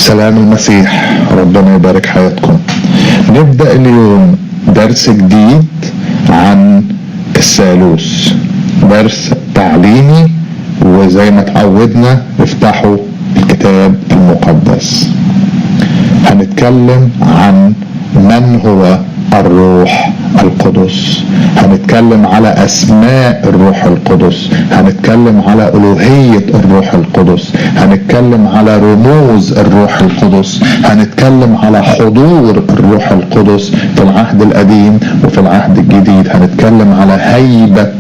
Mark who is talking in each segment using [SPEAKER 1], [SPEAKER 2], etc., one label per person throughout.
[SPEAKER 1] سلام المسيح، ربنا يبارك حياتكم. نبدأ اليوم درس جديد عن الثالوث، درس تعليمي، وزي ما تعودنا افتحوا الكتاب المقدس. هنتكلم عن من هو الروح القدس، هنتكلم على أسماء الروح القدس، هنتكلم على ألوهية الروح القدس، هنتكلم على رموز الروح القدس، هنتكلم على حضور الروح القدس في العهد القديم وفي العهد الجديد، هنتكلم على هيبة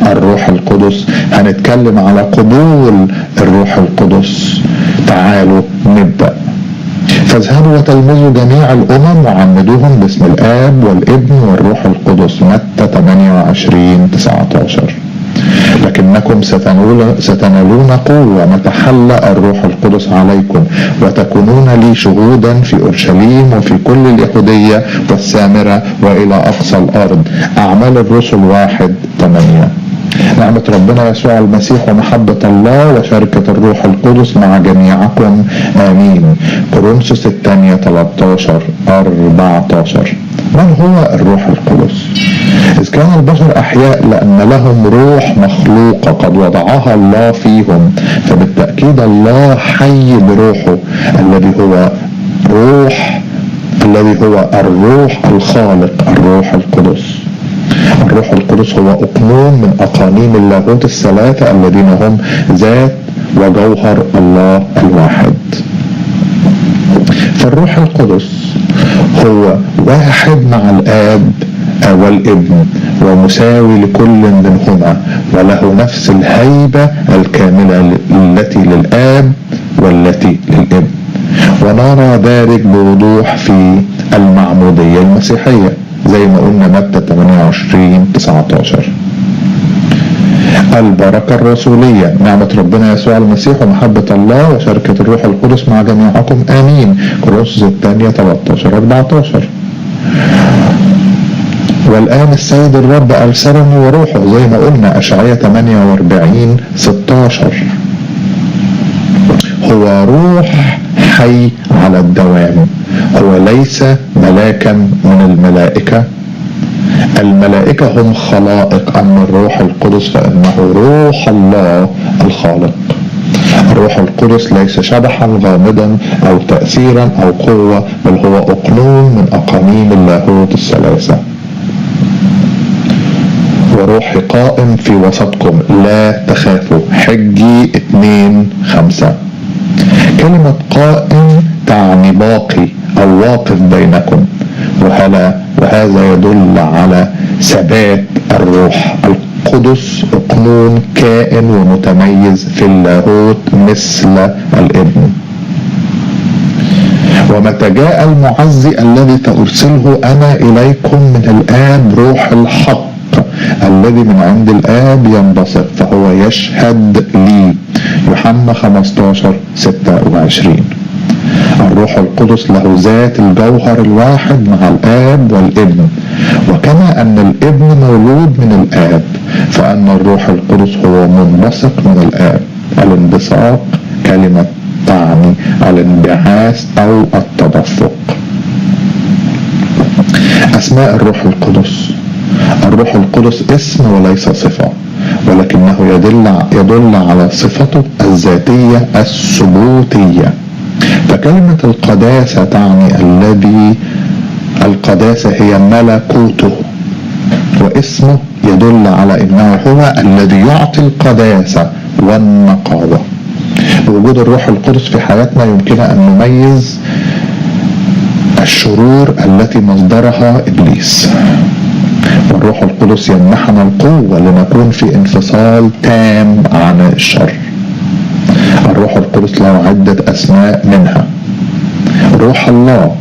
[SPEAKER 1] الروح القدس، هنتكلم على قبول الروح القدس. تعالوا نبدأ. فاذهبوا وتلمذوا جميع الأمم وعمدوهم باسم الآب والابن والروح القدس. متى 28:19. لكنكم ستنالون قوة متى حل الروح القدس عليكم وتكونون لي شهودا في أورشليم وفي كل اليهودية والسامرة وإلى أقصى الأرض. أعمال الرسل 1:8. نعمة ربنا يسوع المسيح ومحبة الله وشركة الروح القدس مع جميعكم آمين. كورنثوس الثانية 13:14. من هو الروح القدس؟ إذ كان البشر أحياء لأن لهم روح مخلوقة قد وضعها الله فيهم، فبالتأكيد الله حي بروحه الذي هو الروح الخالق، الروح القدس. الروح القدس هو أقنوم من أقانيم اللاهوت الثلاثة الذين هم ذات وجوهر الله الواحد. فالروح القدس هو واحد مع الآب والابن ومساوي لكل منهما، وله نفس الهيبة الكاملة التي للآب والتي للابن، ونرى ذلك بوضوح في المعمودية المسيحية زي ما قلنا متى 28:19. البركة الرسولية. نعمة ربنا يسوع المسيح ومحبة الله وشركة الروح القدس مع جميعكم آمين. كورنثوس الثانية 13:14. والآن السيد الرب أرسلني وروحه زي ما قلنا أشعياء 48:16. هو روح حي على الدوام، هو ليس ملاكا من الملائكة. الملائكة هم خلائق، أما الروح القدس فإنه روح الله الخالق. الروح القدس ليس شبحا غامضا أو تأثيرا أو قوة، بل هو أقنوم من أقانيم اللاهوت الثلاثة. وروحي قائم في وسطكم لا تخافوا. حجي 2:5. كلمة قائم تعني باقي أو واقف بينكم، وهذا يدل على ثبات الروح القدس، أقنوم كائن ومتميز في اللاهوت مثل الابن. ومتى جاء المعزي الذي سأرسله أنا إليكم من الآب روح الحق الذي من عند الآب ينبسط فهو يشهد لي. يوحنا 15:26. الروح القدس له ذات الجوهر الواحد مع الآب والابن، وكما أن الابن مولود من الآب فأن الروح القدس هو منبثق من الآب. الانبثاق كلمة تعني الانبعاث أو التدفق. أسماء الروح القدس. الروح القدس اسم وليس صفة، ولكنه يدل على صفته الذاتية الثبوتية. فكلمة القداسة تعني القداسة هي ملكوته، واسمه يدل على انه هو الذي يعطي القداسة والنقاوة. بوجود الروح القدس في حياتنا يمكن ان نميز الشرور التي مصدرها ابليس، والروح القدس يمنحنا القوة لنكون في انفصال تام عن الشر. الروح القدس له عدة أسماء، منها روح الله.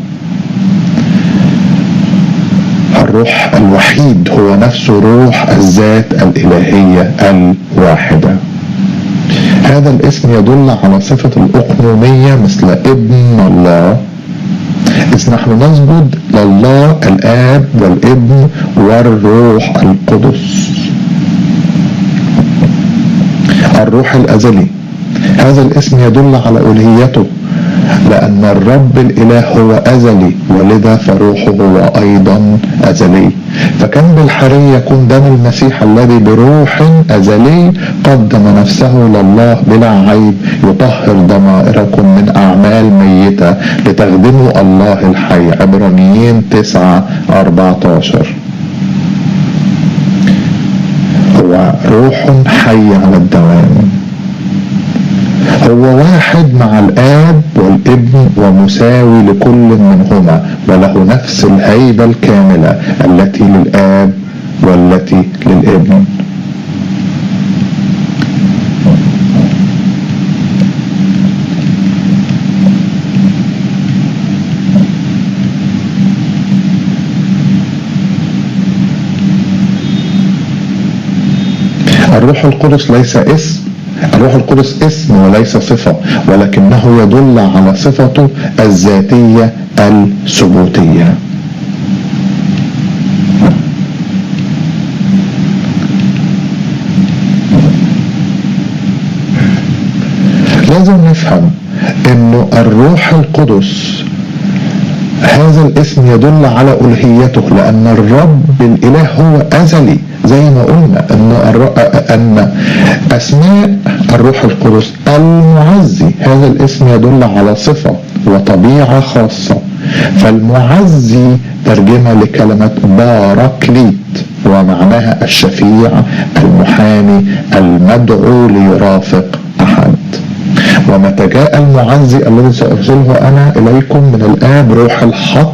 [SPEAKER 1] الروح الوحيد هو نفسه روح الذات الإلهية الواحدة. هذا الاسم يدل على صفة الأقنومية مثل ابن الله، إذ نحن نسجد لله الآب والابن والروح القدس. الروح الأزلي. هذا الاسم يدل على ألوهيته لأن الرب الإله هو أزلي، ولذا فروحه هو أيضا أزلي. فكان بالحري يكون دم المسيح الذي بروح أزلي قدم نفسه لله بلا عيب يطهر ضمائركم من أعمال ميتة لتخدموا الله الحي. عبرانيين 9:14. هو روح حي على الدوام، هو واحد مع الآب والابن ومساوي لكل منهما، وله نفس الهيبة الكاملة التي للآب والتي للابن. الروح القدس ليس اسم، الروح القدس اسم وليس صفة، ولكنه يدل على صفته الذاتية الثبوتية. لازم نفهم انه الروح القدس هذا الاسم يدل على ألوهيته، لأن الرب الإله هو أزلي. زي ما قلنا أن أسماء الروح القدس المعزي، هذا الاسم يدل على صفة وطبيعة خاصة. فالمعزي ترجمة لكلمة باراكليت، ومعناها الشفيع المحامي المدعو ليرافق أحد. ومتى جاء المعزي الذي سأرسله أنا إليكم من الآب روح الحق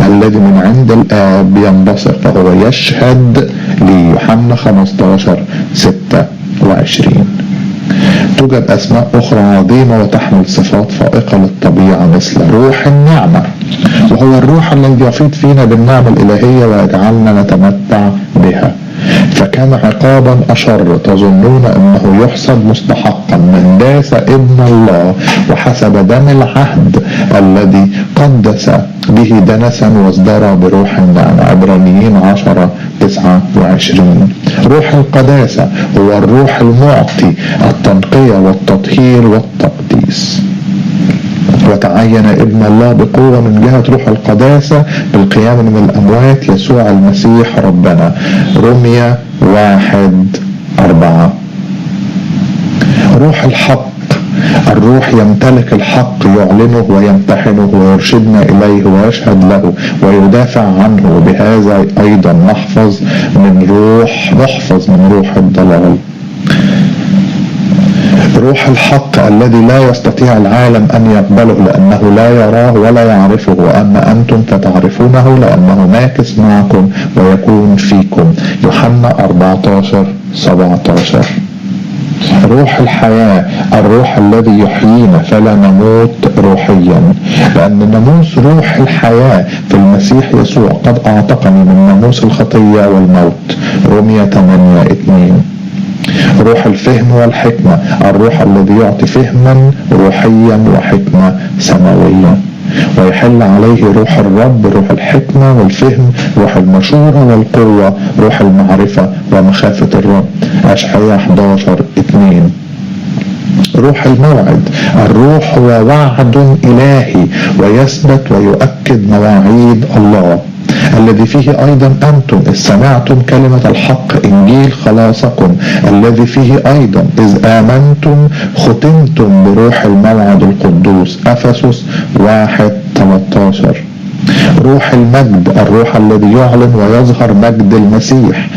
[SPEAKER 1] الذي من عند الآب ينبثق، فهو يشهد لي. يوحنا 15:26. توجد أسماء أخرى عظيمة وتحمل صفات فائقة للطبيعة مثل روح النعمة، وهو الروح الذي يفيض فينا بالنعمة الإلهية ويجعلنا نتمتع بها. فكان عقابا أشر تظنون أنه يحسب مستحقا من داس ابن الله وحسب دم العهد الذي قدس به دنسا وازدرى بروح النعمة. عبرانيين 10:29. روح القداسة هو الروح المعطي التنقية والتطهير والتقديس، وتعين ابن الله بقوة من جهة روح القداسة بالقيام من الأموات يسوع المسيح ربنا. رمية 1:4. روح الحق، الروح يمتلك الحق، يعلنه ويمتحنه ويرشدنا إليه ويشهد له ويدافع عنه، وبهذا أيضا محفظ من روح الضلال. روح الحق الذي لا يستطيع العالم أن يقبله لأنه لا يراه ولا يعرفه، وأما أنتم فتعرفونه لأنه ماكث معكم ويكون فيكم. يوحنا 14:17. روح الحياة، الروح الذي يحيينا فلا نموت روحيا، لأن ناموس روح الحياة في المسيح يسوع قد أعتقني من ناموس الخطية والموت. رمية 8:2. روح الفهم والحكمة، الروح الذي يعطي فهما روحيا وحكمة سماوية، ويحل عليه روح الرب، روح الحكمة والفهم، روح المشورة والقوة، روح المعرفة ومخافة الرب. أشعياء 11:2. روح الموعد، الروح هو وعد إلهي ويثبت ويؤكد مواعيد الله، الذي فيه أيضا أنتم إذ سمعتم كلمة الحق إنجيل خلاصكم، الذي فيه أيضا إذ آمنتم ختمتم بروح الموعد القدوس. أفسس 1:13. روح المجد، الروح الذي يعلن ويظهر مجد المسيح.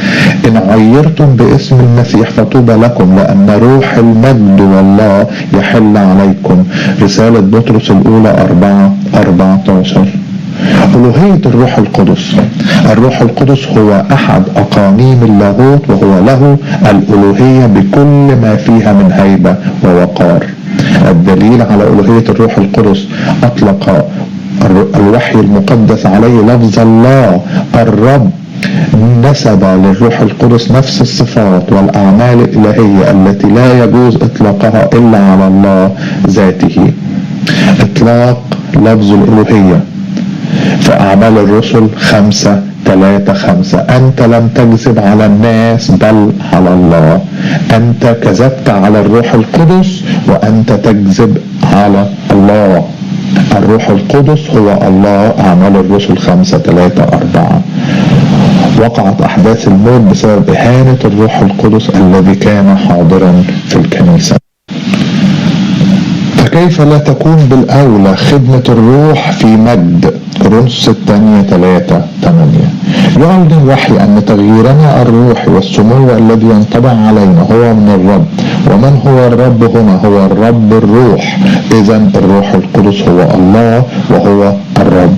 [SPEAKER 1] إن عيرتم باسم المسيح فطوبى لكم لأن روح المجد والله يحل عليكم. رسالة بطرس الأولى 4:14. ألوهية الروح القدس، الروح القدس هو أحد أقانيم اللاهوت، وهو له الألوهية بكل ما فيها من هيبة ووقار. الدليل على ألوهية الروح القدس أطلق الوحي المقدس عليه لفظ الله الرب، نسب للروح القدس نفس الصفات والأعمال الإلهية التي لا يجوز إطلاقها إلا على الله ذاته. إطلاق لفظ الألوهية في أعمال الرسل 5:3-5. أنت لم تكذب على الناس بل على الله، أنت كذبت على الروح القدس وأنت تكذب على الله. الروح القدس هو الله. أعمال الرسل 5:3-4. وقعت أحداث الموت بسبب إهانة الروح القدس الذي كان حاضرا في الكنيسة. فكيف لا تكون بالأولى خدمة الروح في مجد؟ كورنثوس الثانية 3:8. يعلن الوحي أن تغييرنا الروحي والسمو الذي ينطبع علينا هو من الرب. ومن هو الرب هنا؟ هو الرب الروح. إذن الروح القدس هو الله وهو الرب.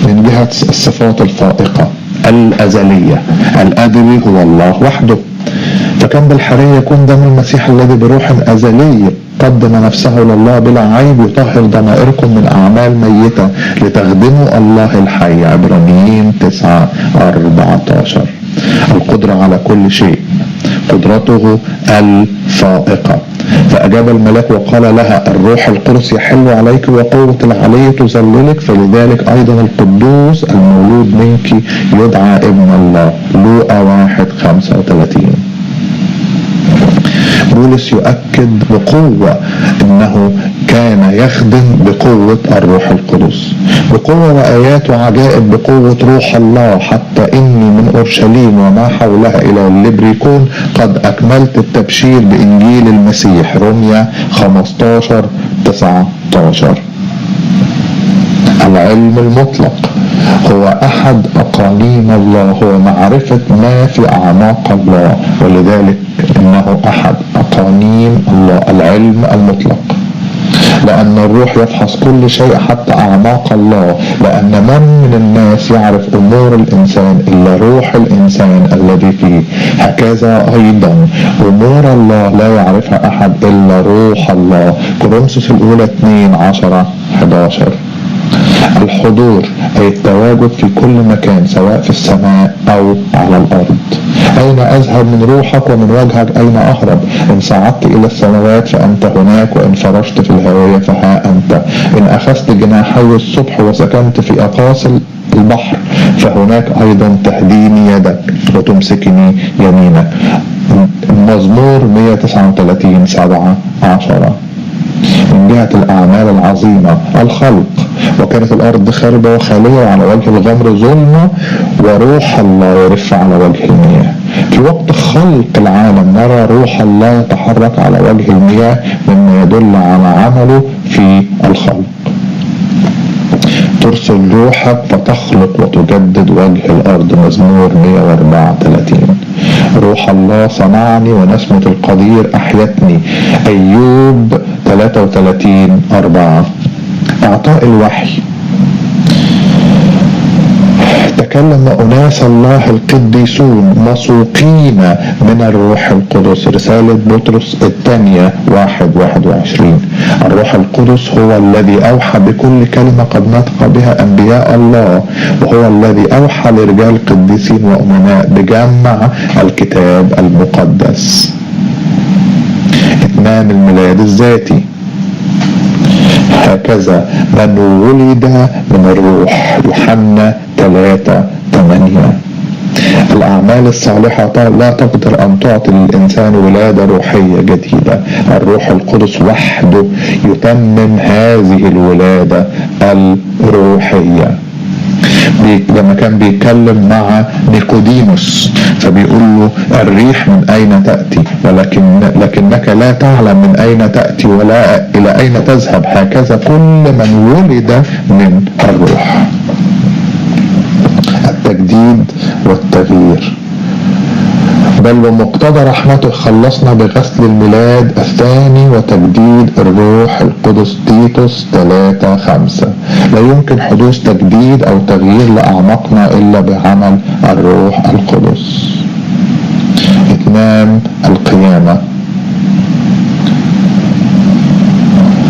[SPEAKER 1] من جهة الصفات الفائقة الأزلية، الأبدي هو الله وحده. فكان بالحري يكون دم المسيح الذي بروح أزلي قدم نفسه لله بلا عيب يطهر ضمائركم من أعمال ميتة لتخدموا الله الحي. عبرانيين 9:14. القدرة على كل شيء، قدرته الفائقة. فأجاب الملاك وقال لها: الروح القدس يحل عليك وقوة العلي تظللك، فلذلك أيضا القدوس المولود منك يدعى ابن الله. لوقا 1:35. بولس يؤكد بقوة انه كان يخدم بقوة الروح القدس، بقوة وآيات وعجائب بقوة روح الله، حتى اني من اورشليم وما حولها الى الليبريكون قد اكملت التبشير بانجيل المسيح. رمية 15:19. العلم المطلق هو أحد أقانيم الله، هو معرفة ما في أعماق الله، ولذلك إنه أحد أقانيم الله العلم المطلق. لأن الروح يفحص كل شيء حتى أعماق الله، لأن من الناس يعرف أمور الإنسان إلا روح الإنسان الذي فيه، هكذا أيضا أمور الله لا يعرفها أحد إلا روح الله. كورنثوس الأولى 2:10-11. الحضور أي التواجد في كل مكان سواء في السماء أو على الأرض. أين أذهب من روحك ومن وجهك أين أهرب؟ إن صعدت إلى السماوات فأنت هناك، وإن فرشت في الهواية فها أنت. إن أخذت جناحي الصبح وسكنت في أقاصي البحر فهناك أيضا تهديني يدك وتمسكني يمينك. مزمور 139:7-10. من جهة الأعمال العظيمة الخلق، وكانت الأرض خاربة وخالية وعلى وجه الغمر ظلمة وروح الله يرف على وجه المياه. في وقت خلق العالم نرى روح الله يتحرك على وجه المياه، مما يدل على عمله في الخلق. ترسل روحك فتخلق وتجدد وجه الأرض. مزمور 134. روح الله صنعني ونسمة القدير أحيتني. أيوب 33:4. إعطاء الوحي. تكلم أناس الله القديسون مسوقين من الروح القدس. رسالة بطرس الثانية 1:21. الروح القدس هو الذي أوحى بكل كلمة قد نطق بها أنبياء الله، وهو الذي أوحى لرجال قديسين وأمناء بجمع الكتاب المقدس. إتمام الميلاد الذاتي. هكذا من ولد من الروح. يوحنا 3:8. الأعمال الصالحة لا تقدر أن تعطي للإنسان ولادة روحية جديدة. الروح القدس وحده يتمم هذه الولادة الروحية. لما كان بيتكلم مع نيقوديموس فبيقول له: الريح من أين تأتي لكنك لا تعلم من أين تأتي ولا إلى أين تذهب، هكذا كل من ولد من الروح. التجديد والتغيير. بل بمقتضى رحمته خلصنا بغسل الميلاد الثاني وتجديد الروح القدس. تيتوس 3:5. لا يمكن حدوث تجديد أو تغيير لأعماقنا إلا بعمل الروح القدس. إتمام القيامة.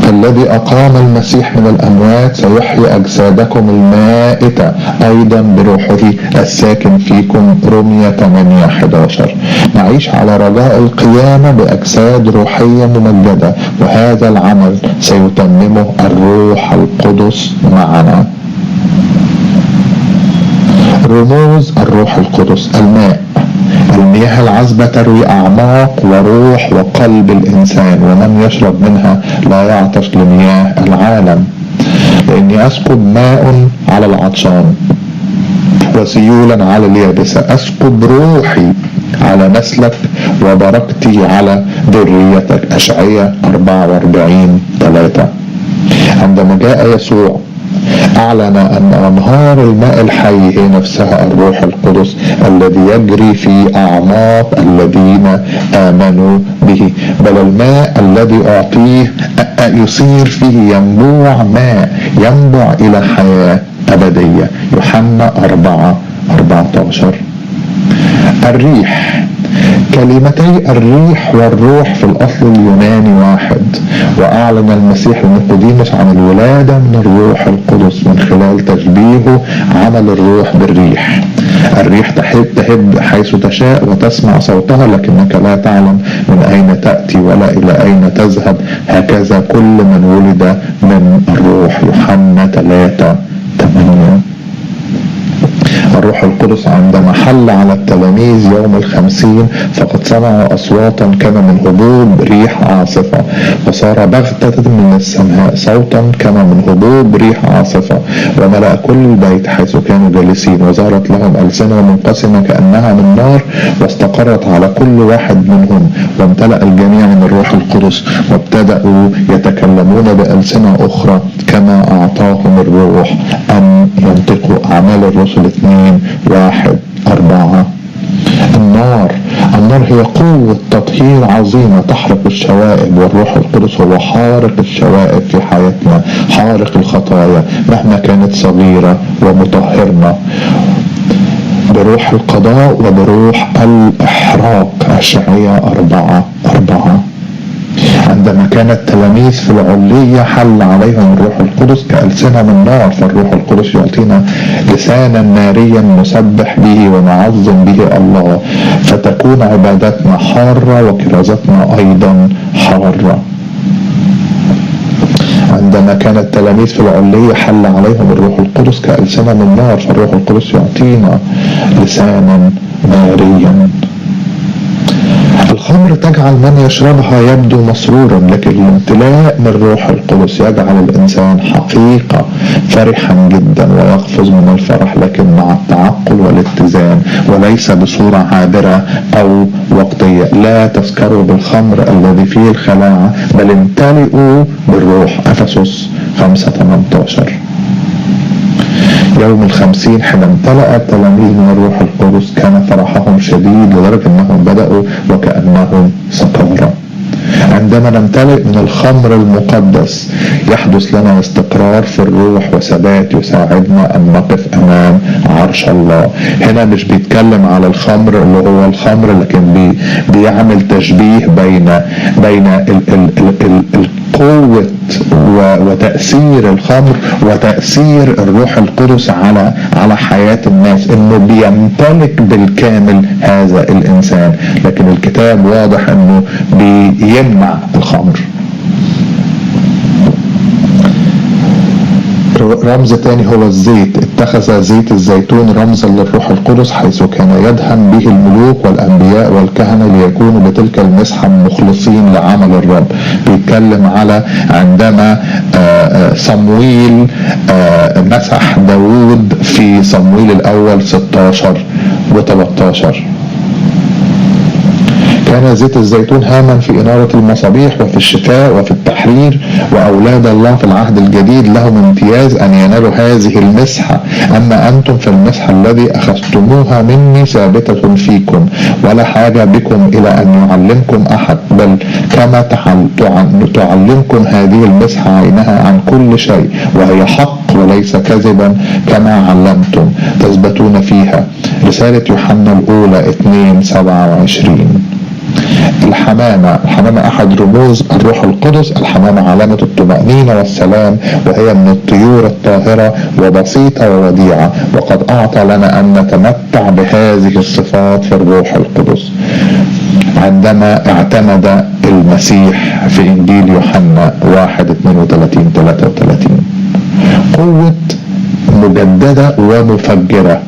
[SPEAKER 1] الذي أقام المسيح من الأموات سيحيي أجسادكم المائتة أيضا بروحه الساكن فيكم. رمية 8:11. نعيش على رجاء القيامة بأجساد روحية ممجدة، وهذا العمل سيتممه الروح القدس معنا. رموز الروح القدس. الماء المياه العذبة تروي أعماق وروح وقلب الإنسان، ومن يشرب منها لا يعطش لمياه العالم. لأني أسكب ماء على العطشان وسيولا على اليابسة، أسكب روحي على نسلك وبركتي على ذريتك. أشعياء 44:3. عندما جاء يسوع أعلن أن أنهار الماء الحي هي نفسها الروح القدس الذي يجري في أعماق الذين آمنوا به، بل الماء الذي أعطيه يصير فيه ينبوع ماء ينبع إلى حياة أبدية. يوحنا 4:14. الريح، كلمتي الريح والروح في الأصل اليوناني واحد، وأعلن المسيح لنيقوديموس عن الولادة من الروح القدس من خلال تشبيهه عمل الروح بالريح. الريح تهب حيث تشاء وتسمع صوتها لكنك لا تعلم من أين تأتي ولا إلى أين تذهب، هكذا كل من ولد من الروح. يوحنا 3:8. الروح القدس عندما حل على التلاميذ يوم 50 فقد سمعوا أصواتا كما من هبوب ريح عاصفة، وصار بغتة من السماء صوتا كما من هبوب ريح عاصفة، وملأ كل البيت حيث كانوا جالسين، وظهرت لهم ألسنة منقسمة كأنها من نار واستقرت على كل واحد منهم، وامتلأ الجميع من الروح القدس وابتدأوا يتكلمون بألسنة أخرى كما أعطاهم الروح أن ينطقوا. أعمال الرسل 2:1-4. النار هي قوة تطهير عظيمة تحرق الشوائب، والروح القدس هو حارق الشوائب في حياتنا، حارق الخطايا مهما كانت صغيرة ومطهرنا بروح القضاء وبروح الإحراق. أشعياء 4:4. عندما كان التلاميذ في العلية حل عليهم الروح القدس كألسنة من نار، فالروح القدس يعطينا لسانا ناريا نسبح به ونعظم به الله، فتكون عبادتنا حارة وكرازتنا أيضا حارة. عندما كان التلاميذ في العلية حل عليهم الروح القدس كألسنة من نار، فالروح القدس يعطينا لسانا ناريا. الخمر تجعل من يشربها يبدو مسرورا، لكن الامتلاء من روح القدس يجعل الإنسان حقيقة فرحا جدا ويقفز من الفرح، لكن مع التعقل والاتزان وليس بصورة عابرة أو وقتية. لا تسكروا بالخمر الذي فيه الخلاعة بل امتلئوا بالروح. أفسس 5:18. يوم 50 حين امتلأ التلاميذ من الروح القدس كان فرحهم شديد لدرجة أنهم بدأوا وكأنهم سكارى. عندما نمتلئ من الخمر المقدس يحدث لنا استقرار في الروح وثبات يساعدنا أن نقف أمام عرش الله. هنا مش بيتكلم على الخمر اللي هو الخمر، لكن بيعمل تشبيه بين قوة وتأثير الخمر وتأثير الروح القدس على حياة الناس، انه بيمتلك بالكامل هذا الانسان، لكن الكتاب واضح انه بيمنع الخمر. رمز تاني هو الزيت. اتخذ زيت الزيتون رمزا للروح القدس حيث كان يدهن به الملوك والأنبياء والكهنة ليكونوا بتلك المسحة مخلصين لعمل الرب. بيتكلم على عندما صمويل مسح داود في صمويل الأول 16-13. كان زيت الزيتون هاما في إنارة المصابيح وفي الشفاء وفي التحرير، وأولاد الله في العهد الجديد لهم امتياز أن ينالوا هذه المسحة. أما أنتم فالمسحة الذي أخذتموها مني ثابتة فيكم، ولا حاجة بكم إلى أن يعلمكم أحد، بل كما تعلمكم هذه المسحة عينها عن كل شيء، وهي حق وليس كذبا كما علمتم تثبتون فيها. رسالة يوحنا الأولى 2:27. الحمامة أحد رموز الروح القدس. الحمامة علامة الطمأنينة والسلام، وهي من الطيور الطاهرة وبسيطة ووديعة، وقد أعطى لنا أن نتمتع بهذه الصفات في الروح القدس عندما اعتمد المسيح في إنجيل يوحنا 1:32-33. قوة مجددة ومفجرة.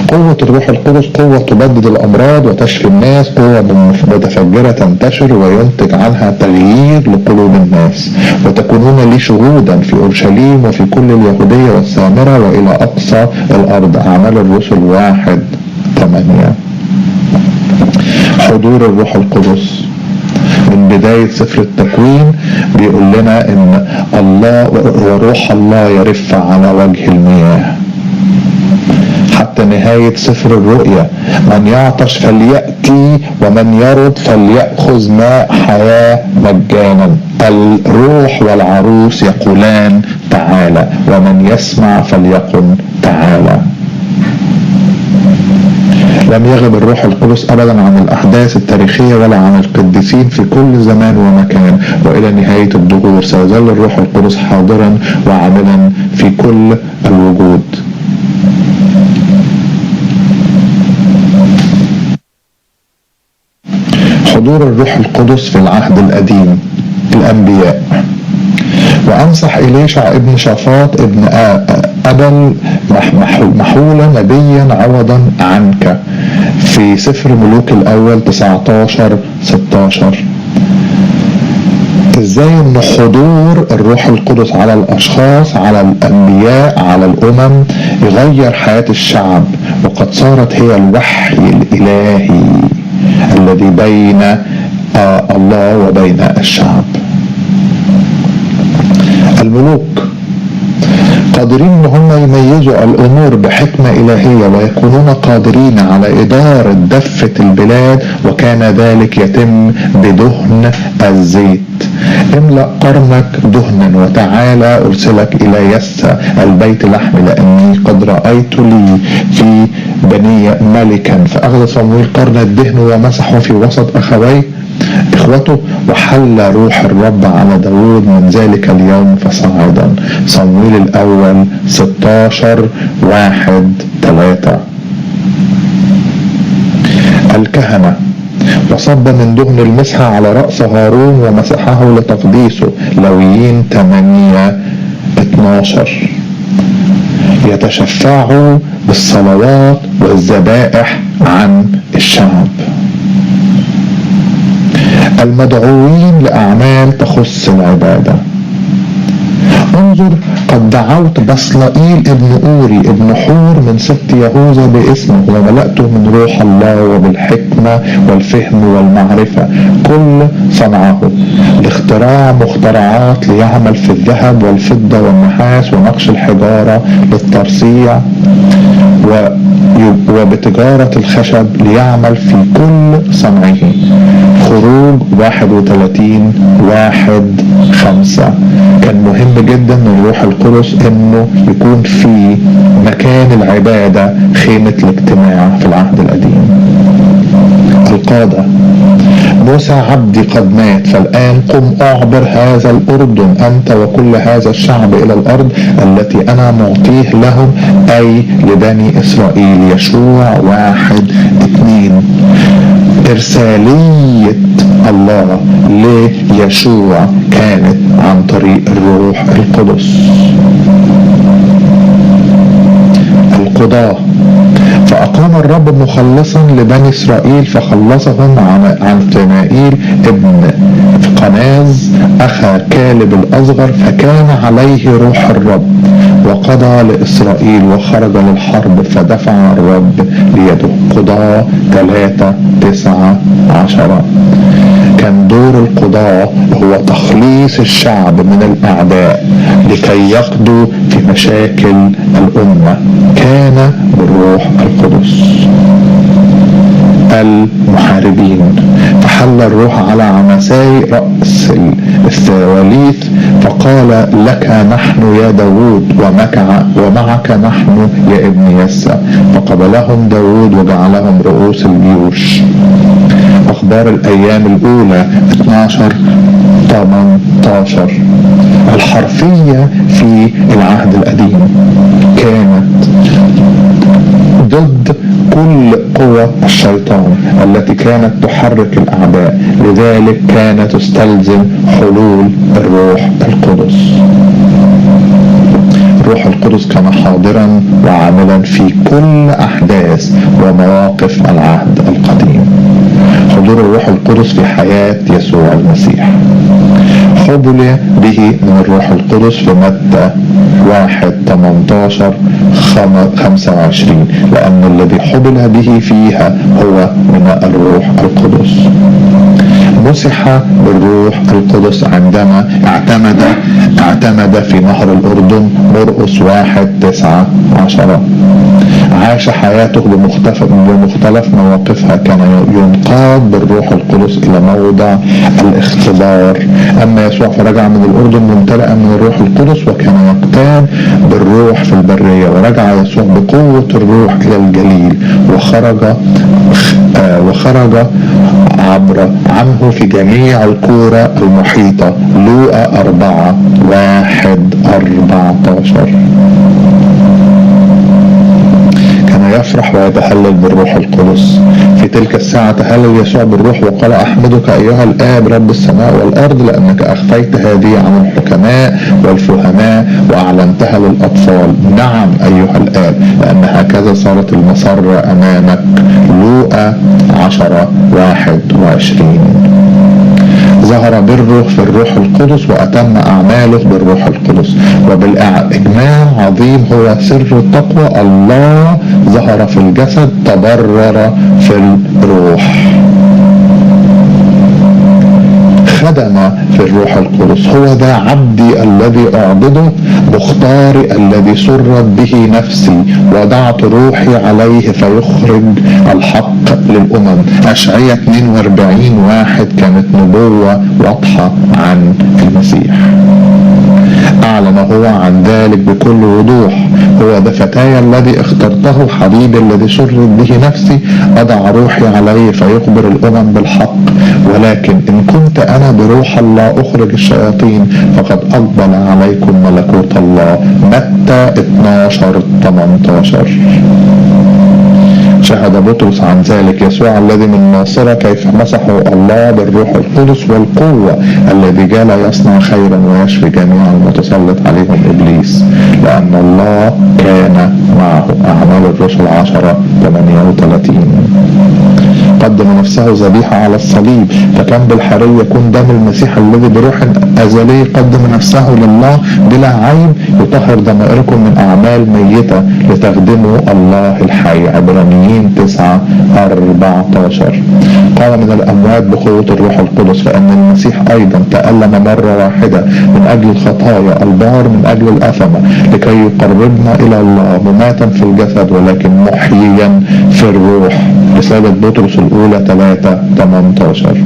[SPEAKER 1] قوة الروح القدس قوة تبدد الأمراض وتشفي الناس، قوة متفجرة تنتشر وينتج عنها تغيير لقلوب الناس. وتكونون لي شهودا في أورشليم وفي كل اليهودية والسامرة وإلى أقصى الأرض. أعمال الرسل 1:8. حضور الروح القدس من بداية سفر التكوين بيقول لنا ان الله وروح الله يرف على وجه المياه، حتى نهاية سفر الرؤيا من يعطش فليأتي ومن يرد فليأخذ ماء حياة مجانا. الروح والعروس يقولان تعالى، ومن يسمع فليقل تعالى. لم يغب الروح القدس أبدا عن الأحداث التاريخية ولا عن القديسين في كل زمان ومكان، وإلى نهاية الدهور سيظل الروح القدس حاضرا وعاملا في كل الوجود. حضور الروح القدس في العهد القديم. الأنبياء. وأنصح إليشع ابن شافاط ابن أبل محولا نبيا عوضا عنك في سفر ملوك الأول 19-16. ازاي ان حضور الروح القدس على الاشخاص، على الانبياء، على الامم يغير حياة الشعب، وقد صارت هي الوحي الالهي الذي بين الله وبين الشعب. الملوك قادرين ان هم يميزوا الامور بحكمة الهية ويكونون قادرين على ادارة دفة البلاد، وكان ذلك يتم بدهن الزيت. املأ قرنك دهنا وتعالى ارسلك الى يسى البيت لحم، لاني قد رأيت لي في بني ملكا. فاخذ صمويل قرن الدهن ومسحه في وسط اخوته، وحل روح الرب على داود من ذلك اليوم فصاعدا. صمويل الاول 16:1-3. الكهنة. وصب من دهن المسحة على رأس هارون ومسحه لتقديسه. لويين 8:12. يتشفعوا بالصلوات والذبائح عن الشعب. المدعوين لأعمال تخص العبادة. انظر قد دعوت بصلائيل ابن أوري ابن حور من سبط يهوذا باسمه، وملأته من روح الله وبالحكمة والفهم والمعرفة كل صنعه، لاختراع مخترعات ليعمل في الذهب والفضة والنحاس ونقش الحجارة للترصيع وبتجارة الخشب ليعمل في كل صنعه. خروج 31:1-5. كان مهم جدا الروح القدس انه يكون في مكان العبادة خيمة الاجتماع في العهد القديم. القادة. موسى عبدي قد مات، فالآن قم أعبر هذا الأردن أنت وكل هذا الشعب إلى الأرض التي أنا معطيه لهم، أي لبني إسرائيل. يشوع 1:2. إرسالية الله ليشوع كانت عن طريق الروح القدس. القضاة. فأقام الرب مخلصا لبني إسرائيل فخلصهم عن فنائيل ابن قناز أخا كالب الأصغر، فكان عليه روح الرب وقضى لإسرائيل وخرج للحرب فدفع الرب ليده. قضاة 3:9-10. كان دور القضاء هو تخليص الشعب من الأعداء لكي يقضوا في مشاكل الأمة. كان بالروح القدس. المحاربين. فحل الروح على عمساي رأس الثواليث فقال لك نحن يا داود ومعك نحن يا ابن يسى، فقبلهم داود وجعلهم رؤوس الجيوش. أخبار الأيام الأولى 12-18. الحرفية في العهد القديم كانت ضد كل قوى الشيطان التي كانت تحرك الأعداء، لذلك كانت تستلزم حلول الروح القدس. الروح القدس كان حاضرا وعاملا في كل أحداث ومواقف العهد القديم. حضور الروح القدس في حياة يسوع المسيح. حبل به من الروح القدس في متى 1:18-25، لأن الذي حبل به فيها هو من الروح القدس. مسح بالروح القدس عندما اعتمد في نهر الأردن، مرقس 1:19. عاش حياته بمختلف مواقفها، كان ينقاد بالروح القدس إلى موضع الاختبار. أما يسوع فرجع من الأردن ممتلئا من الروح القدس وكان يقتاد بالروح في البرية، ورجع يسوع بقوة الروح إلى الجليل وخرج عبر عنه في جميع القرى المحيطة. لوقا 4:1-14. يفرح ويتهلل بالروح القدس. في تلك الساعة تهلل يسوع بالروح وقال: أحمدك أيها الآب رب السماء والأرض، لأنك أخفيت هذه عن الحكماء والفهماء وأعلنتها للأطفال. نعم أيها الآب، لأن هكذا صارت المسرة أمامك. لوقا 10:21. ظهر بره في الروح القدس وأتم أعماله بالروح القدس. وبالإجماع عظيم هو سر التقوى: الله ظهر في الجسد، تبرر في الروح. خدم في الروح القدس. هو ذا عبدي الذي أعبده، مختاري الذي سرت به نفسي، وضعت روحي عليه فيخرج الحق للأمم. أشعياء 42:1 كانت نبوة واضحة عن المسيح. أعلن هو عن ذلك بكل وضوح: هو ذا فتاي الذي اخترته، حبيبي الذي سرت به نفسي، أضع روحي عليه فيخبر الأمم بالحق. ولكن إن كنت أنا بروح الله أخرج الشياطين، فقد أقبل عليكم ملكوت الله. متى 12:18. شهد بطرس عن ذلك يسوع الذي من ناصرة كيف مسحه الله بالروح القدس والقوة، الذي جال يصنع خيرا ويشفي جميع المتسلط عليهم إبليس، لأن الله كان معه. أعمال الرسل 10:38. قدم نفسه ذبيحة على الصليب، فكان بالحري يكون دم المسيح الذي بروح أزلي قدم نفسه لله بلا عيب يطهر ضمائركم من أعمال ميتة لتخدموا الله الحي. عبرانيين 9:14. قام من الأموات بقوة الروح القدس، فإن المسيح أيضا تألم مرة واحدة من أجل الخطايا، البار من أجل الأثمة، لكي يقربنا إلى الله، مماتا في الجسد ولكن محييا في الروح. رسالة بطرس الأولى 3:18.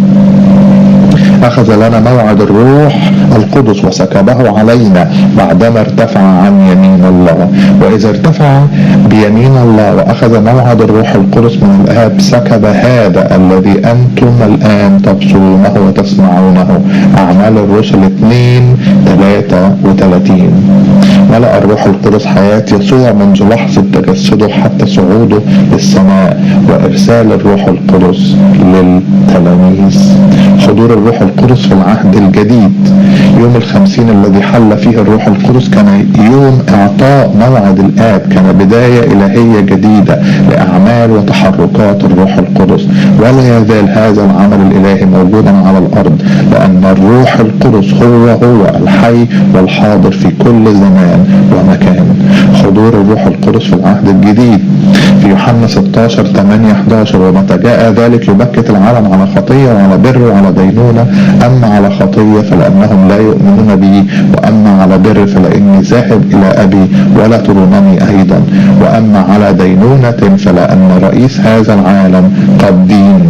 [SPEAKER 1] أخذ لنا موعد الروح القدس وسكبه علينا بعدما ارتفع عن يمين الله. وإذا ارتفع بيمين الله وأخذ موعد الروح القدس من الآب، سكب هذا الذي أنتم الآن تبصرونه وتسمعونه. أعمال الرسل 2:33. ملأ الروح القدس حياة يسوع منذ لحظة تجسده حتى صعوده للسماء وإرسال الروح القدس للتلاميذ. حضور الروح القدس في العهد الجديد. يوم ال50 الذي حل فيه الروح القدس كان يوم إعطاء موعد الآب، كان بداية إلهية جديدة لأعمال وتحركات الروح القدس. ولا يزال هذا العمل الإلهي موجودا على الأرض، لأن الروح القدس هو الحي والحاضر في كل زمان ومكان. حضور الروح القدس في العهد الجديد في يوحنا 16:8-11. ومتى جاء ذلك يبكت العالم على خطية وعلى بر وعلى دينونة، أما على خطية فلأنهم لا يؤمنون بي، وأما على بر فلإني ذاهب إلى أبي ولا ترونني أيضا، وأما على دينونة فلأن رئيس هذا العالم قد دين.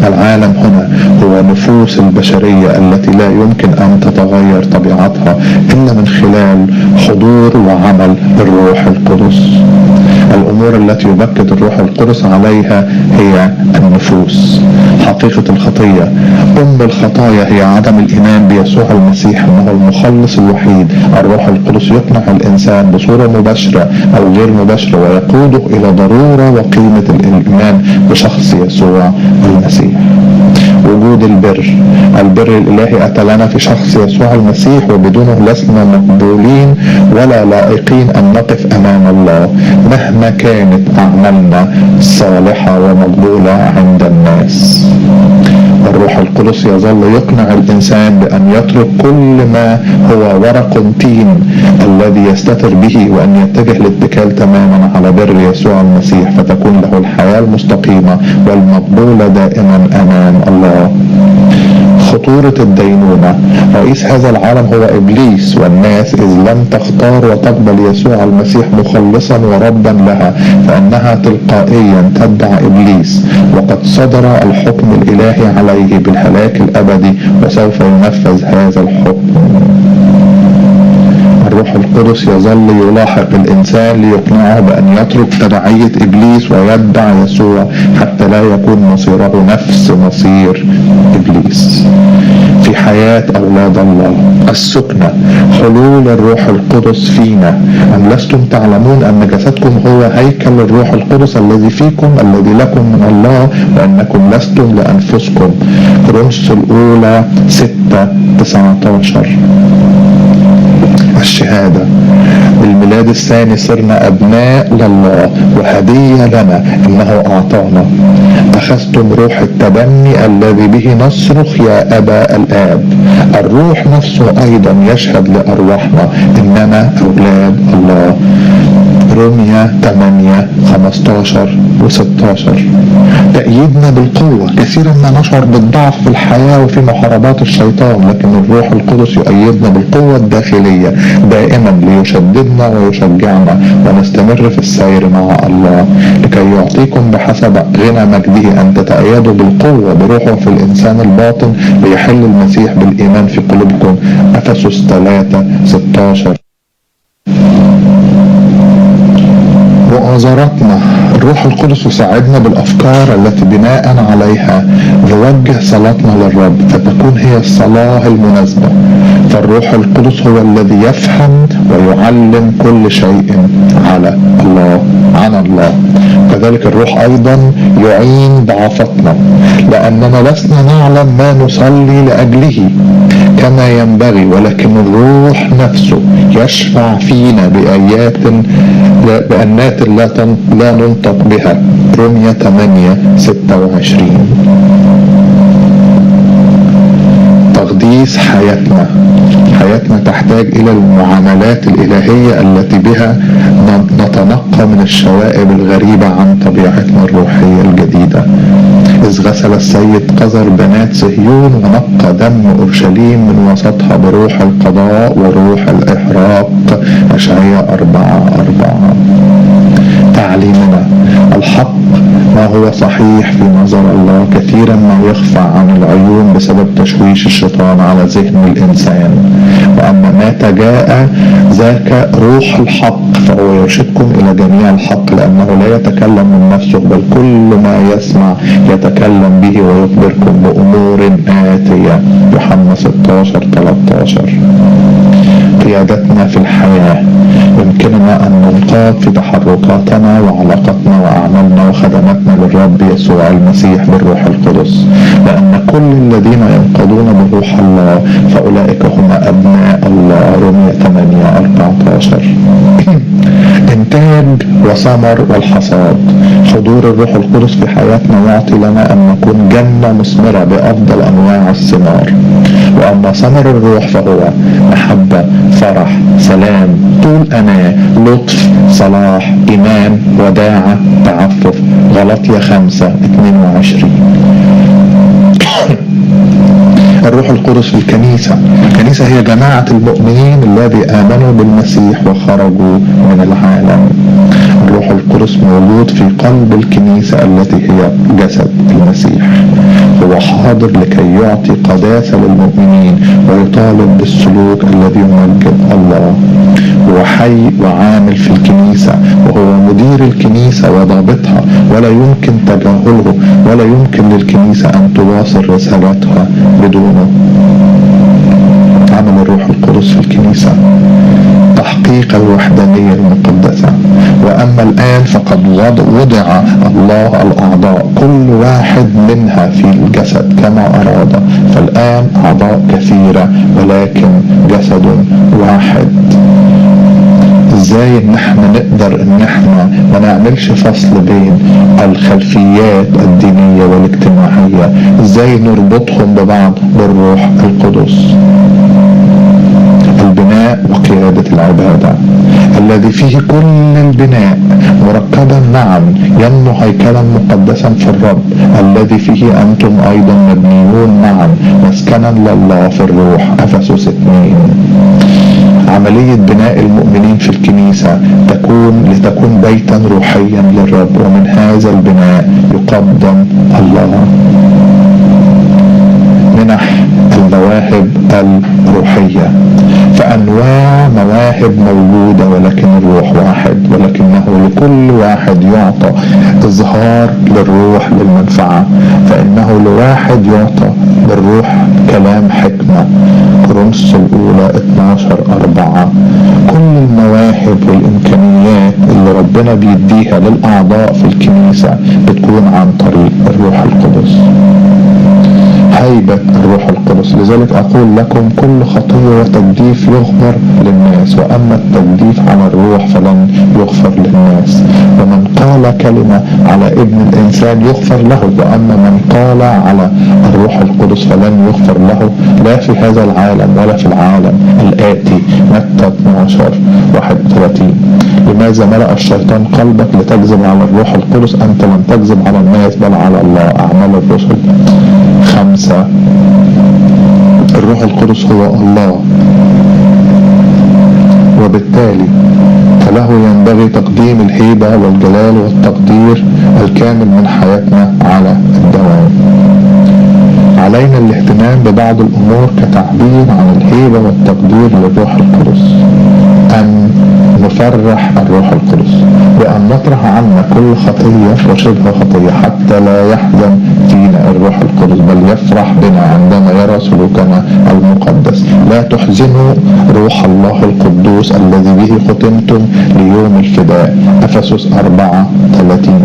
[SPEAKER 1] العالم هنا هو نفوس البشرية التي لا يمكن أن تتغير طبيعتها إلا من خلال حضور وعمل الروح القدس. الأمور التي يبكت الروح القدس عليها هي النفوس. حقيقة الخطية، الخطايا هي عدم الإيمان بيسوع المسيح أنه المخلص الوحيد. الروح القدس يقنع الإنسان بصورة مباشرة أو غير مباشرة ويقوده إلى ضرورة وقيمة الإيمان بشخص يسوع المسيح. وجود البر الإلهي أتى لنا في شخص يسوع المسيح، وبدونه لسنا مقبولين ولا لائقين أن نقف أمام الله مهما كانت أعمالنا صالحة ومقبولة عند الناس. الروح القدس يظل يقنع الإنسان بأن يترك كل ما هو ورق تين الذي يستتر به، وأن يتجه الاتكال تماما على بر يسوع المسيح، فتكون له الحياة المستقيمة والمقبولة دائما أمام الله. خطورة الدينونة. رئيس هذا العالم هو إبليس والناس، إذ لم تختار وتقبل يسوع المسيح مخلصا وربا لها فإنها تلقائيا تتبع إبليس، وقد صدر الحكم الإلهي عليه بالهلاك الأبدي وسوف ينفذ هذا الحكم. الروح القدس يظل يلاحق الإنسان ليقنعه بأن يترك تبعية إبليس ويتبع يسوع حتى لا يكون مصيره نفس مصير إبليس. في حياة أولاد الله السكنة. حلول الروح القدس فينا. أم لستم تعلمون أن جسدكم هو هيكل الروح القدس الذي فيكم الذي لكم من الله وأنكم لستم لأنفسكم. كورنثوس الأولى 6:19. الشهادة. بالميلاد الثاني صرنا أبناء لله وهدية لنا إنه أعطانا. أخذتم روح التبني الذي به نصرخ يا أبا الآب. الروح نفسه أيضا يشهد لأرواحنا إننا أولاد الله. روميا 8:15-16. تأييدنا بالقوة. كثيرا ما نشعر بالضعف في الحياة وفي محاربات الشيطان، لكن الروح القدس يؤيدنا بالقوة الداخلية دائما ليشددنا ويشجعنا ونستمر في السير مع الله، لكي يعطيكم بحسب غنى مجده أن تتأيدوا بالقوة بروحه في الإنسان الباطن ليحل المسيح بالإيمان في قلوبكم. أفسس 3:16. مؤازرتنا. الروح القدس يساعدنا بالأفكار التي بناء عليها نوجه صلاتنا للرب فتكون هي الصلاة المناسبة، فالروح القدس هو الذي يفهم ويعلم كل شيء عن الله. كذلك الروح أيضا يعين ضعفتنا، لأننا لسنا نعلم ما نصلي لأجله كما ينبغي، ولكن الروح نفسه يشفع فينا بأنات لا ننطق بها. روميا 8:26. تقديس حياتنا. حياتنا تحتاج إلى المعاملات الإلهية التي بها نتنقى من الشوائب الغريبة عن طبيعتنا الروحية الجديدة. إذ غسل السيد قذر بنات صهيون ونقى دم أورشليم من وسطها بروح القضاء وروح الإحراق. أشعياء 4:4. تعليمنا. الحق ما هو صحيح في نظر الله كثيرا ما يخفى عن العيون بسبب تشويش الشيطان على ذهن الإنسان، وأما ما تجاء ذاك روح الحق فهو يرشدكم إلى جميع الحق، لأنه لا يتكلم من نفسه بل كل ما يسمع يتكلم به ويخبركم بأمور آتية. يوحنا 16:13. قيادتنا في الحياة. يمكننا أن ننقاد في تحركاتنا وعلاقتنا وأعمالنا وخدماتنا للرب يسوع المسيح بالروح القدس، لأن كل الذين ينقادون بروح الله فأولئك هم أبناء الله. روميا 8:14. إنتاج وثمر والحصاد. حضور الروح القدس في حياتنا يعطي لنا أن نكون جنة مثمرة بأفضل أنواع الثمار. وأما ثمر الروح فهو محبة، فرح، سلام، طول أناة، لطف، صلاح، إيمان، وداعة، تعفف. غلاطيا 5:22. الروح القدس في الكنيسة. الكنيسة هي جماعة المؤمنين الذي آمنوا بالمسيح وخرجوا من العالم. الروح القدس موجود في قلب الكنيسة التي هي جسد المسيح، هو حاضر لكي يعطي قداسة للمؤمنين ويطالب بالسلوك الذي يمجد الله. هو حي وعامل في الكنيسة، وهو مدير الكنيسة وضابطها، ولا يمكن تجاهله، ولا يمكن للكنيسة أن تواصل رسالتها بدونه. عمل الروح القدس في الكنيسة. تحقيق الوحدانية المقدسة. وأما الآن فقد وضع الله الأعضاء كل واحد منها في الجسد كما أراد، فالآن أعضاء كثيرة ولكن جسد واحد. ازاي ان احنا نقدر ان احنا ما نعملش فصل بين الخلفيات الدينية والاجتماعية؟ ازاي نربطهم ببعض بالروح القدس؟ البناء وقيادة العبادة الذي فيه كل البناء مركبا معا ينمو هيكلا مقدسا في الرب، الذي فيه أنتم أيضا مبنيون معا مسكنا لله في الروح. أفسس 2. عملية بناء المؤمنين في الكنيسة لتكون بيتا روحيا للرب، ومن هذا البناء يقدم الله منح المواهب الروحية. فأنواع مواهب موجودة ولكن الروح واحد، ولكنه لكل واحد يعطى إظهار للروح للمنفعة. فإنه لواحد يعطى بالروح كلام حكمة، كورنثوس الأولى 12:4. كل المواهب والإمكانيات اللي ربنا بيديها للأعضاء في الكنيسة بتكون عن طريق الروح القدس، هيبة الروح القدس. لذلك أقول لكم كل خطية وتجديف يغفر للناس، وأما التجديف على الروح فلن يغفر للناس. ومن قال كلمة على ابن الإنسان يغفر له، وأما من قال على الروح القدس فلن يغفر له، لا في هذا العالم ولا في العالم الآتي. متى 12:31. لماذا ملأ الشيطان قلبك لتكذب على الروح القدس؟ أنت لم تكذب على الناس بل على الله. أعمال الرسل 5. الروح القدس هو الله، وبالتالي فله ينبغي تقديم الهيبة والجلال والتقدير الكامل من حياتنا على الدوام. علينا الاهتمام ببعض الأمور كتعبير عن الهيبة والتقدير للروح القدس، أن نفرح الروح القدس، وأن نطرح عنا كل خطية وشبه خطية حتى لا يحزن فينا الروح القدس بل يفرح بنا عندما يرى سلوكنا المقدس. لا تحزنوا روح الله القدوس الذي به ختمتم ليوم الفداء. أفسس 4:30.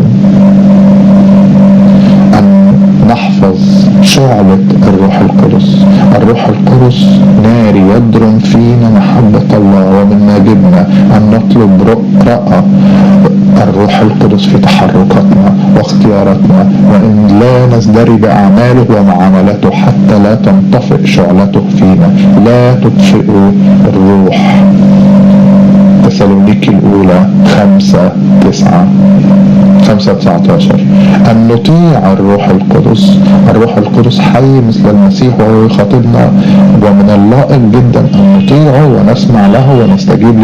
[SPEAKER 1] نحفظ شعلة الروح القدس. الروح القدس نار يضرم فينا محبة الله، ومن واجبنا أن نطلب رأى الروح القدس في تحركاتنا واختياراتنا، وإن لا نزدري بأعماله ومعاملاته حتى لا تنطفئ شعلته فينا. لا تطفئوا الروح. تسالونيكي الأولى 5:19. أن نطيع الروح القدس. الروح القدس حي مثل المسيح وهو يخاطبنا، ومن اللائق جدا أن نطيعه ونسمع له ونستجيب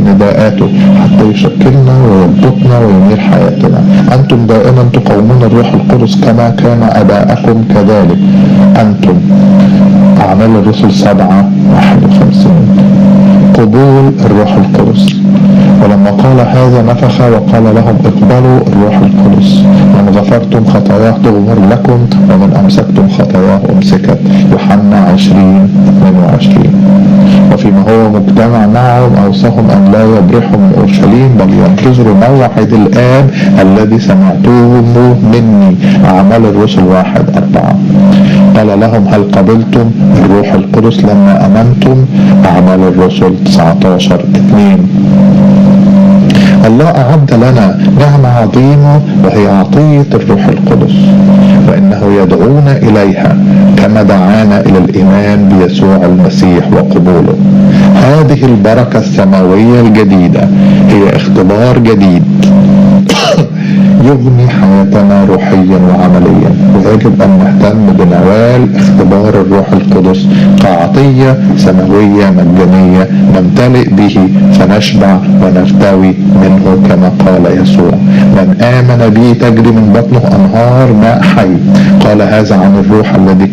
[SPEAKER 1] لنداءاته حتى يشكلنا ويضبطنا وينير حياتنا. أنتم دائما تقومون الروح القدس كما كان أباءكم كذلك أنتم. أعمال الرسل 7:51. قبول الروح القدس. ولما قال هذا نفخ وقال لهم اقبلوا الروح القدس. من غفرتم خطاياه تغفر لكم، ومن أمسكتم خطاياه أمسكت. يوحنا 20:22. وفيما هو مجتمع معهم أوصاهم أن لا يبرحوا من أورشليم بل ينتظروا موعد الآب الذي سمعتوه مني. أعمال الرسل 1:4. قال لهم هل قبلتم الروح القدس لما أمنتم؟ أعمال الرسل 19:2. الله أعد لنا نعمة عظيمة وهي عطية الروح القدس، وإنه يدعونا إليها كما دعانا إلى الإيمان بيسوع المسيح وقبوله. هذه البركة السماوية الجديدة هي اختبار جديد يبني حياتنا روحيا وعمليا، ويجب أن نهتم بنوال اختبار الروح القدس كعطية سماوية مجانية نمتلئ به فنشبع ونرتوي منه كما قال يسوع من آمن بي تجري من بطنه أنهار ماء حي. قال هذا عن الروح الذي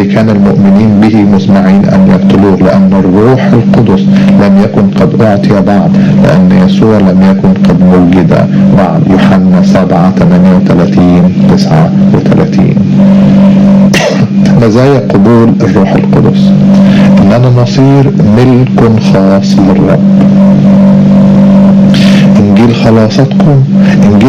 [SPEAKER 1] كان المؤمنين به مسمعين أن يقتلوه، لأن الروح القدس لم يكن قد أعطي بعد، لأن يسوع لم يكن قد موجد بعد. يوحنا 7:38-39. مزايا قبول الروح القدس اننا نصير ملك خاص للرب. انجيل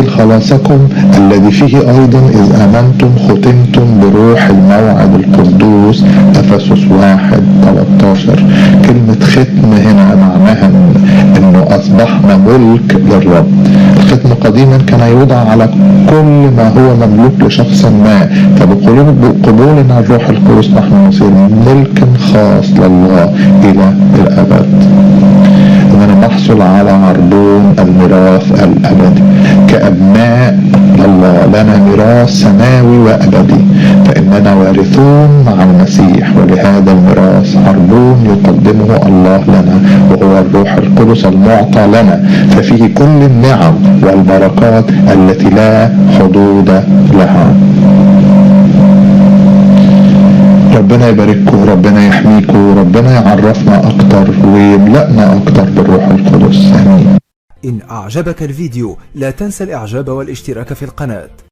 [SPEAKER 1] خلاصكم الذي فيه ايضا اذ امنتم ختمتم بروح الموعد القدوس، افسس 1:13. كلمة ختم هنا معناها انه اصبحنا ملك للرب. الختم قديما كان يوضع على كل ما هو مملوك لشخص ما، فبقبولنا الروح القدس نحن نصير ملكا خاص لله الى الابد. اننا نحصل على عربون الميراث الابدي كابناء لله، لنا ميراث سماوي وابدي، فاننا وارثون مع المسيح، ولهذا الميراث عربون يقدمه الله لنا وهو الروح القدس المعطى لنا، ففيه كل النعم والبركات التي لا حدود لها. ربنا يبارككم، ربنا يحميكم، ربنا يعرفنا اكتر ويملأنا اكتر بالروح القدس. امين.
[SPEAKER 2] إن أعجبك الفيديو لا تنسى الإعجاب والاشتراك في القناة.